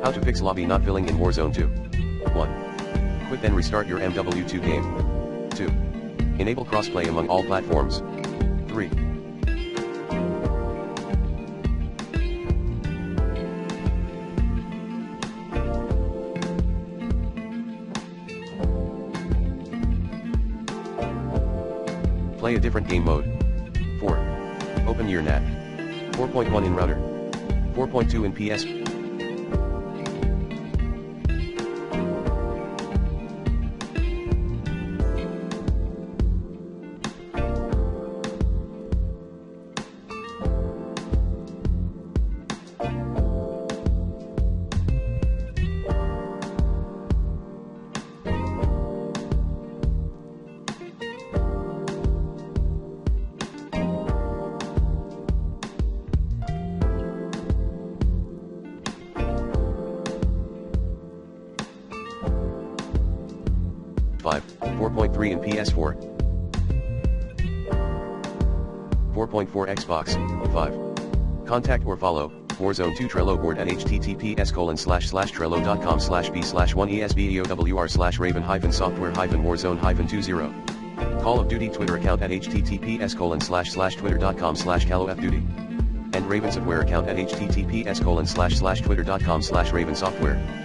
How to fix lobby not filling in Warzone 2. 1. Quit then restart your MW2 game. 2. Enable crossplay among all platforms. 3. Play a different game mode. 4. Open your NAT. 4.1 in router. 4.2 in PS. 5. 4.3 in PS4. 4.4 Xbox. 5. Contact or follow Warzone 2 Trello board at https://trello.com/b/1esbowr/raven-software-warzone-20. Call of Duty Twitter account at https://twitter.com/callofduty. And Raven Software account at https://twitter.com/ravensoftware.